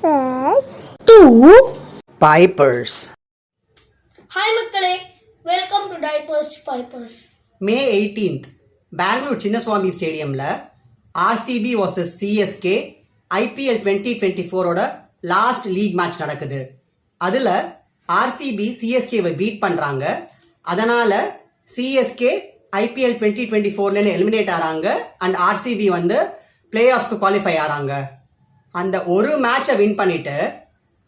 diapers. 2 Pipers. Hi மக்களே, welcome to Typers Pipers. May 18th Bengaluru Chinnaswamy ஸ்டேடியமில் RCB vs CSK IPL 2024ஓட last league match நடக்குது. அதில் RCB CSKவை பீட் பண்ணுறாங்க. அதனால் CSK IPL 2024ல எலிமினேட் ஆகிறாங்க அண்ட் RCB வந்து பிளே ஆஃப்ஸ்க்கு குவாலிஃபை ஆகிறாங்க. அந்த ஒரு மேட்சை வின் பண்ணிட்டு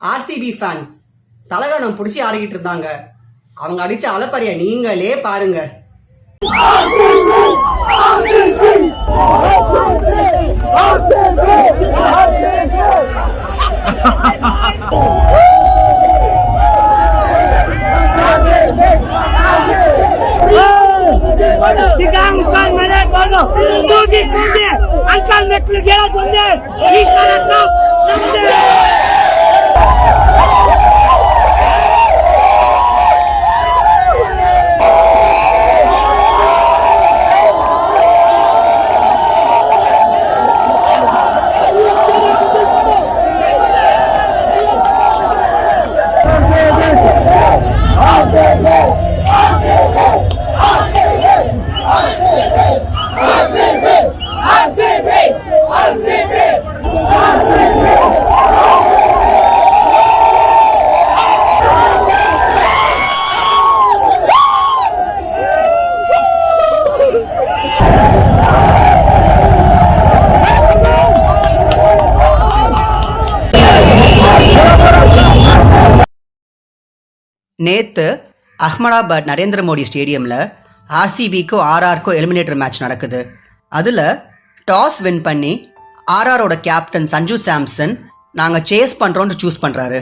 RCB ஃபேன்ஸ் தலகணம் பிடிச்சி ஆடிக்கிட்டு இருந்தாங்க. அவங்க அடிச்ச அலப்பறைய நீங்களே பாருங்க. நேற்று அஹ்மதாபாத் நரேந்திர மோடி ஸ்டேடியமில் RCBக்கோ RRக்கோ எலிமினேட்டர் மேட்ச் நடக்குது. அதில் டாஸ் வின் பண்ணி RRோட கேப்டன் சஞ்சு சாம்சன் நாங்கள் சேஸ் பண்ணுறோன்னு சூஸ் பண்ணுறாரு.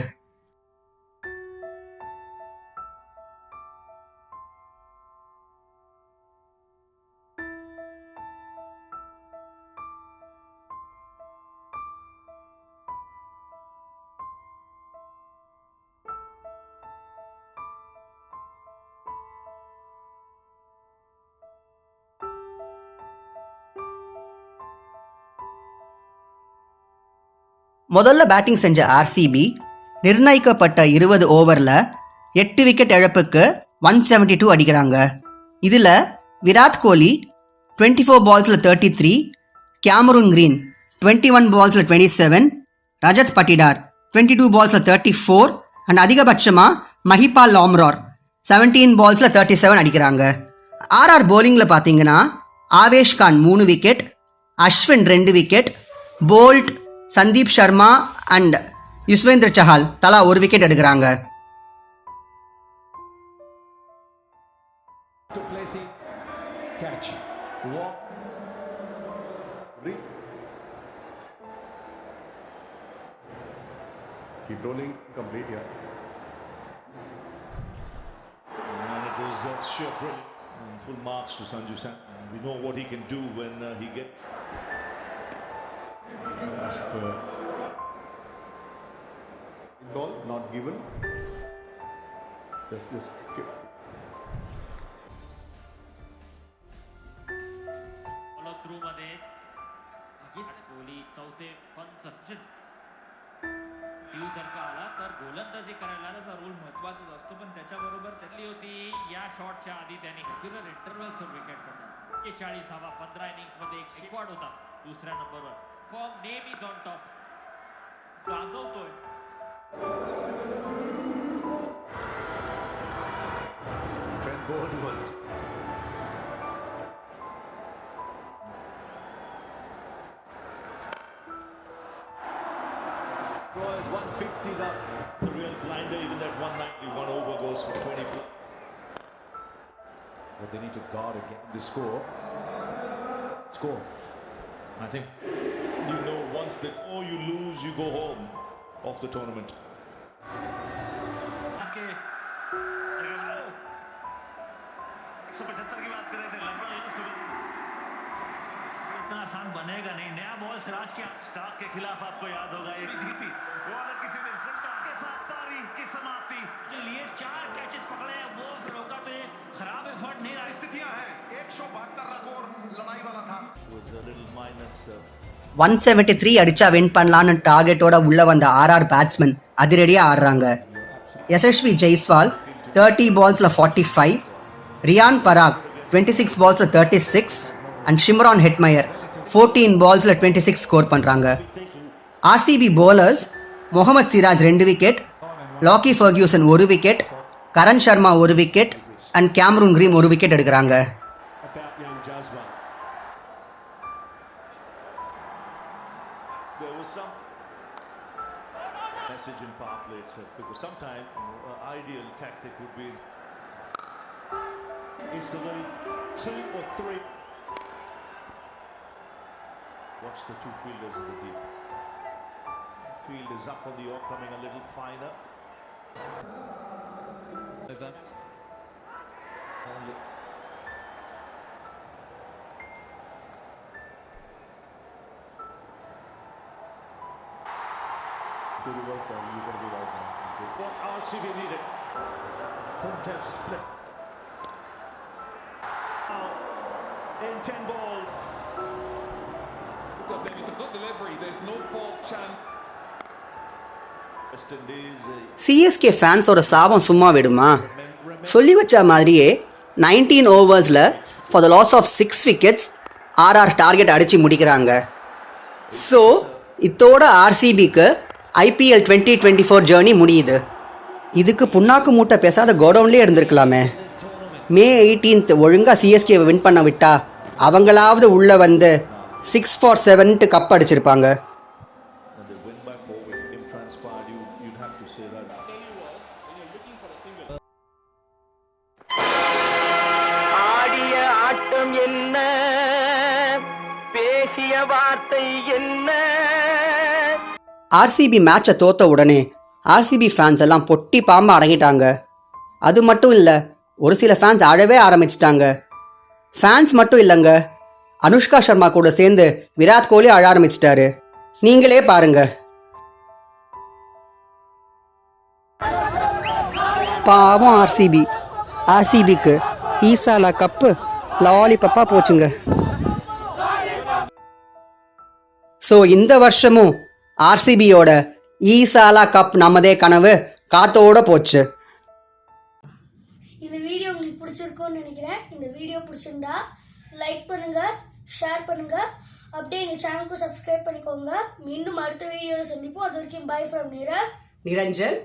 முதல்ல பேட்டிங் செஞ்ச RCB நிர்ணயிக்கப்பட்ட 20 ஓவரில் 8 விக்கெட் இழப்புக்கு 172 அடிக்கிறாங்க. இதில் விராட் கோலி 24 பால்ஸில் 33, கேமரூன் கிரீன் 21 பால்ஸில் 27, ரஜத் பட்டிடார் 22 பால்ஸில் 34 அண்ட் அதிகபட்சமாக மஹிபால் லாம்ரார் 17 பால்ஸில் 37 அடிக்கிறாங்க. RR போலிங்கில் பார்த்தீங்கன்னா Avesh Khan 3 wicket, Ashwin 2 wicket, Boult, Sandeep Sharma and Yuzvendra Chahal தலா 1 விக்கெட் எடுக்கிறாங்க. Keep rolling, complete here. And it was sure brilliant. And full marks to Sanju Sam. We know what he can do when he gets. Ask for ball not given. Just this. Follow through मध्ये अजित कोहली चौथे पंच टीव जर का आला तर गोलंदाजी करायला त्याचा role महत्त्वाचा असतो, पण त्याच्याबरोबर त्यांनी होती या शॉटच्या आधी त्यांनी रेग्युलर इंटरव्हल्सवर विकेट पडला. 41 धावा 15 इनिंग्स मध्ये एक रेकॉर्ड होता दुसऱ्या नंबरवर. Form name is on top. गाजवतोय. Trent Boult was Royals 150s up. It's a real blinder. Even that 191 over goes for 20. But they need to guard again the score. I think you know once that you lose, you go home of the tournament. 175 की बात कर रहे थे, लगभग इतना आसान बनेगा नहीं. नया बॉल सिराज के स्टार्क के खिलाफ आपको याद होगा ये जीती वो अलग किसी दिन फुल टॉस के साथ पारी की समाप्ति जो लिए 4 कैचेस पकड़े वो फिर रोका तो ये खराब एफर्ट नहीं रहा. स्थितियां हैं 172 रन और लड़ाई वाला था. Was a little minus 173 அடிச்சா வின் பண்ணலான்னு டார்கெட்டோட உள்ள வந்த ஆர்ஆர் பேட்ஸ்மேன் அதிரடியாக ஆடுறாங்க. யசஸ்வி ஜெய்ஸ்வால் 30 பால்ஸில் 45, ரியான் பராக் 26 பால்ஸில் 36 அண்ட் ஷிம்ரான் ஹெட்மயர் 14 பால்ஸில் 26 ஸ்கோர் பண்ணுறாங்க. RCB bowlers Mohammed Siraj 2 wicket, Lockie Ferguson 1 wicket, Karn Sharma 1 wicket and Cameron Green 1 wicket எடுக்கிறாங்க. about young Jasper. There was some message in power play itself because sometimes ideal tactic would be is the way 2 or 3. Watch the two fielders in the deep. Field is up on the off, coming a little finer. Over. To reverse, you got to be right now. What RCB needed. Couldn't have split. Now, in 10 balls. It's a good delivery. There's no false chance. West Indies. CSK ஃபேன்ஸோட சாபம் சும்மா விடுமா? சொல்லி வச்ச மாதிரியே 19 ஓவர்ஸில் for the loss of 6 wickets RR target அடித்து முடிக்கிறாங்க. ஸோ இதோட ஆர்சிபிக்கு ஐபிஎல் 2024 ஜேர்னி முடியுது. இதுக்கு புண்ணாக்கு மூட்டை பேசாத கோடவுன்லேயே இருந்திருக்கலாமே. மே 18th ஒழுங்காக சிஎஸ்கேவை வின் பண்ண விட்டா அவங்களாவது உள்ளே வந்து 6 for 7 கப் அடிச்சிருப்பாங்க. And they win by 4 with him transpired. You'd have to say that. ஆடிய ஆட்டம் என்ன, பேசிய வார்த்தை என்ன. ஆர்சிபி மேட்சை தோத்த உடனே ஆர்சிபி ஃபேன்ஸ் எல்லாம் பொட்டி பாம்பு அடங்கிட்டாங்க. அது மட்டும் இல்லை, ஒரு சில ஃபேன்ஸ் அழவே ஆரம்பிச்சிட்டாங்க. ஃபேன்ஸ் மட்டும் இல்லைங்க, அனுஷ்கா சர்மா கூட சேர்ந்து விராட் கோலி அழ ஆரம்பிச்சிட்டாரு. நீங்களே பாருங்க. பாவம் ஆர்சிபிக்கு ஈசாலா கப்பு லாலிபப்பா போச்சுங்க. ஸோ இந்த வருஷமும் ஆர்சிபியோட ஈசாலா கப் நம்மதே கனவு காத்தோட போச்சு. இந்த வீடியோ உங்களுக்கு பிடிச்சிருக்கும்னு நினைக்கிறேன். இந்த வீடியோ பிடிச்சிருந்தா லைக் பண்ணுங்க, ஷேர் பண்ணுங்க, அப்படியே எங்கள் சேனலுக்கும் சப்ஸ்கிரைப் பண்ணிக்கோங்க. இன்னும் அடுத்த வீடியோவில் சந்திப்போம். அது வரைக்கும் பை ஃப்ரம் நிரஞ்சன்.